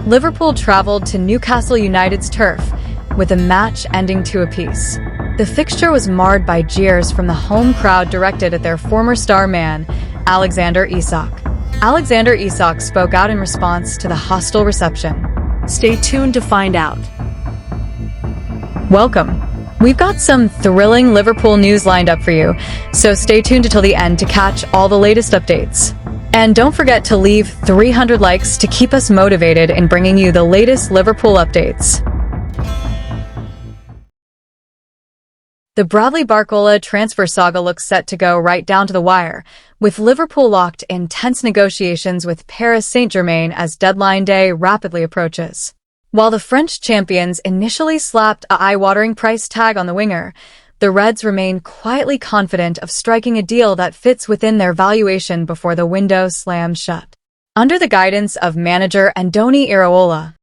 Liverpool travelled to Newcastle United's turf, with the match ending 2-apiece. The fixture was marred by jeers from the home crowd directed at their former star man, Alexander Isak. Alexander Isak spoke out in response to the hostile reception. Stay tuned to find out. Welcome. We've got some thrilling Liverpool news lined up for you, so stay tuned until the end to catch all the latest updates. And don't forget to leave 300 likes to keep us motivated in bringing you the latest Liverpool updates. The Bradley Barcola transfer saga looks set to go right down to the wire, with Liverpool locked in tense negotiations with Paris Saint-Germain as deadline day rapidly approaches. While the French champions initially slapped an eye-watering price tag on the winger, the Reds remain quietly confident of striking a deal that fits within their valuation before the window slams shut. Under the guidance of manager Andoni Iraola,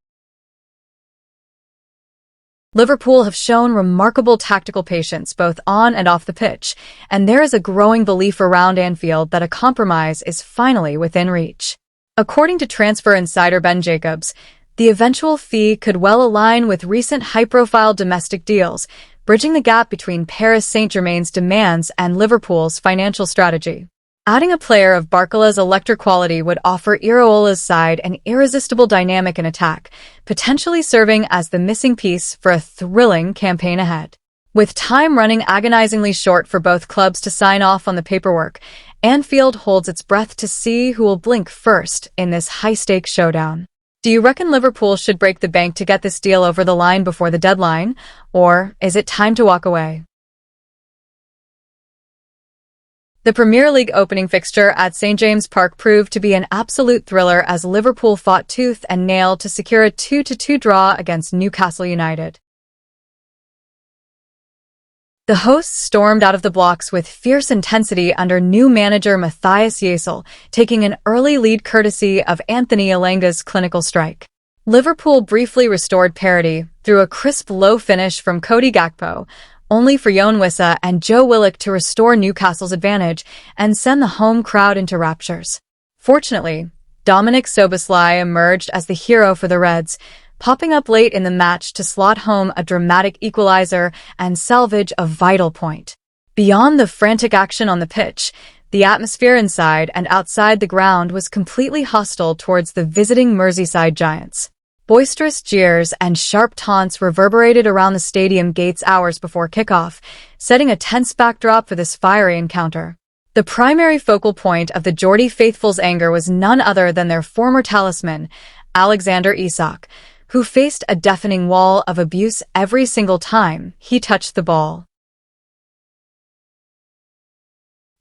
Liverpool have shown remarkable tactical patience both on and off the pitch, and there is a growing belief around Anfield that a compromise is finally within reach. According to transfer insider Ben Jacobs, the eventual fee could well align with recent high-profile domestic deals, bridging the gap between Paris Saint-Germain's demands and Liverpool's financial strategy. Adding a player of Barcola's electric quality would offer Iraola's side an irresistible dynamic in attack, potentially serving as the missing piece for a thrilling campaign ahead. With time running agonizingly short for both clubs to sign off on the paperwork, Anfield holds its breath to see who will blink first in this high-stakes showdown. Do you reckon Liverpool should break the bank to get this deal over the line before the deadline, or is it time to walk away? The Premier League opening fixture at St James' Park proved to be an absolute thriller as Liverpool fought tooth and nail to secure a 2-2 draw against Newcastle United. The hosts stormed out of the blocks with fierce intensity under new manager Matthias Jesel, taking an early lead courtesy of Anthony Elanga's clinical strike. Liverpool briefly restored parity through a crisp low finish from Cody Gakpo, only for ynwa and Joe Willock to restore Newcastle's advantage and send the home crowd into raptures. Fortunately, Dominic Szoboszlai emerged as the hero for the Reds, popping up late in the match to slot home a dramatic equalizer and salvage a vital point. Beyond the frantic action on the pitch, the atmosphere inside and outside the ground was completely hostile towards the visiting Merseyside Giants. Boisterous jeers and sharp taunts reverberated around the stadium gates hours before kickoff, setting a tense backdrop for this fiery encounter. The primary focal point of the Geordie faithful's anger was none other than their former talisman, Alexander Isak, who faced a deafening wall of abuse every single time he touched the ball.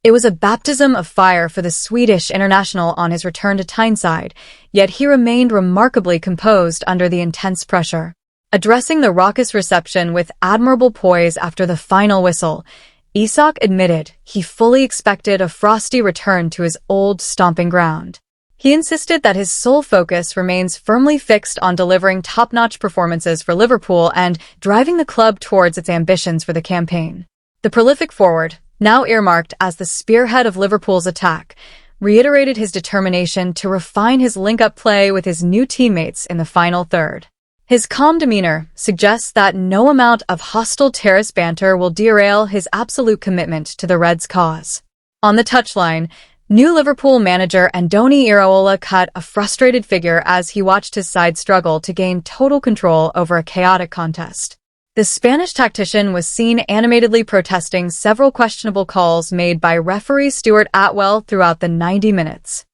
It was a baptism of fire for the Swedish international on his return to Tyneside, yet he remained remarkably composed under the intense pressure. Addressing the raucous reception with admirable poise after the final whistle, Isak admitted he fully expected a frosty return to his old stomping ground. He insisted that his sole focus remains firmly fixed on delivering top-notch performances for Liverpool and driving the club towards its ambitions for the campaign. The prolific forward, now earmarked as the spearhead of Liverpool's attack, reiterated his determination to refine his link-up play with his new teammates in the final third. His calm demeanor suggests that no amount of hostile terrace banter will derail his absolute commitment to the Reds' cause. On the touchline, new Liverpool manager Andoni Iraola cut a frustrated figure as he watched his side struggle to gain total control over a chaotic contest. The Spanish tactician was seen animatedly protesting several questionable calls made by referee Stuart Atwell throughout the 90 minutes.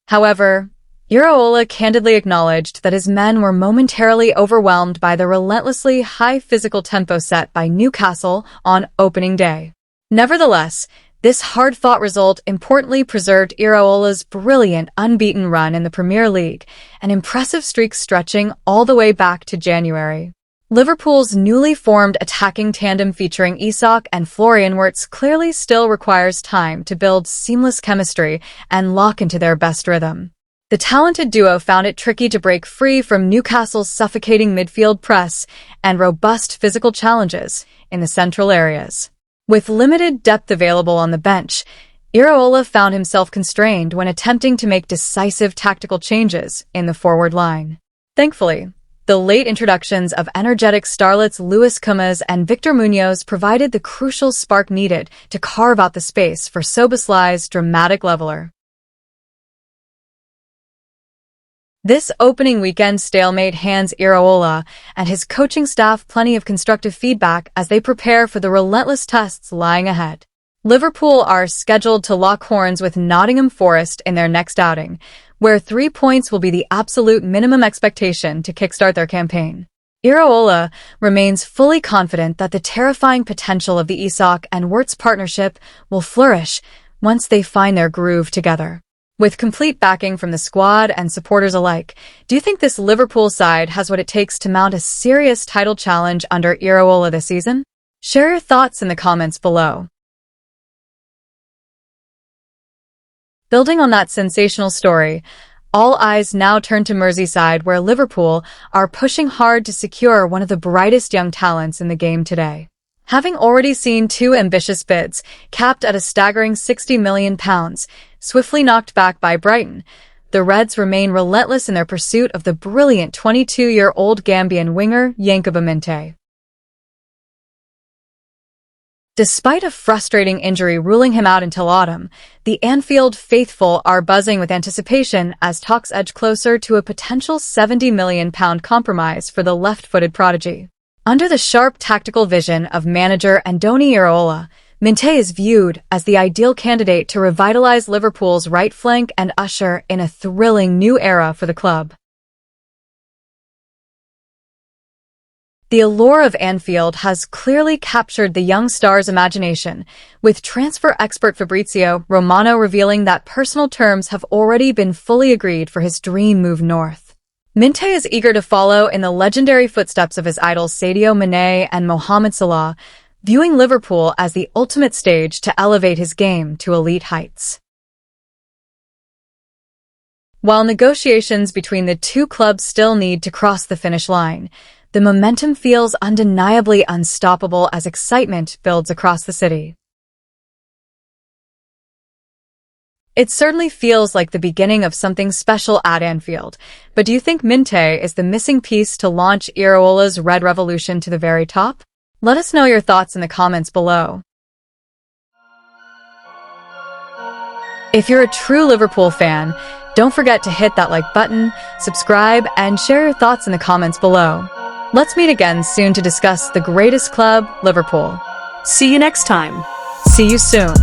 However, Iraola candidly acknowledged that his men were momentarily overwhelmed by the relentlessly high physical tempo set by Newcastle on opening day. Nevertheless, this hard-fought result importantly preserved Iraola's brilliant unbeaten run in the Premier League, an impressive streak stretching all the way back to January. Liverpool's newly formed attacking tandem featuring Isak and Florian Wirtz clearly still requires time to build seamless chemistry and lock into their best rhythm. The talented duo found it tricky to break free from Newcastle's suffocating midfield press and robust physical challenges in the central areas. With limited depth available on the bench, Iraola found himself constrained when attempting to make decisive tactical changes in the forward line. Thankfully, the late introductions of energetic starlets Luis Cummins and Victor Munoz provided the crucial spark needed to carve out the space for Soboslai's dramatic leveler. This opening weekend stalemate hands Iraola and his coaching staff plenty of constructive feedback as they prepare for the relentless tests lying ahead. Liverpool are scheduled to lock horns with Nottingham Forest in their next outing, where 3 points will be the absolute minimum expectation to kickstart their campaign. Iraola remains fully confident that the terrifying potential of the Isak and Wirtz partnership will flourish once they find their groove together. With complete backing from the squad and supporters alike, do you think this Liverpool side has what it takes to mount a serious title challenge under Iraola this season? Share your thoughts in the comments below. Building on that sensational story, all eyes now turn to Merseyside, where Liverpool are pushing hard to secure one of the brightest young talents in the game today. Having already seen 2 ambitious bids, capped at a staggering £60 million, swiftly knocked back by Brighton, the Reds remain relentless in their pursuit of the brilliant 22-year-old Gambian winger Yankuba Minteh. Despite a frustrating injury ruling him out until autumn, the Anfield faithful are buzzing with anticipation as talks edge closer to a potential £70 million compromise for the left-footed prodigy. Under the sharp tactical vision of manager Andoni Iraola, Minteh is viewed as the ideal candidate to revitalize Liverpool's right flank and usher in a thrilling new era for the club. The allure of Anfield has clearly captured the young star's imagination, with transfer expert Fabrizio Romano revealing that personal terms have already been fully agreed for his dream move north. Minteh is eager to follow in the legendary footsteps of his idols Sadio Mane and Mohamed Salah, viewing Liverpool as the ultimate stage to elevate his game to elite heights. While negotiations between the two clubs still need to cross the finish line, the momentum feels undeniably unstoppable as excitement builds across the city. It certainly feels like the beginning of something special at Anfield, but do you think Minteh is the missing piece to launch Iraola's Red Revolution to the very top? Let us know your thoughts in the comments below. If you're a true Liverpool fan, don't forget to hit that like button, subscribe, and share your thoughts in the comments below. Let's meet again soon to discuss the greatest club, Liverpool. See you next time. See you soon.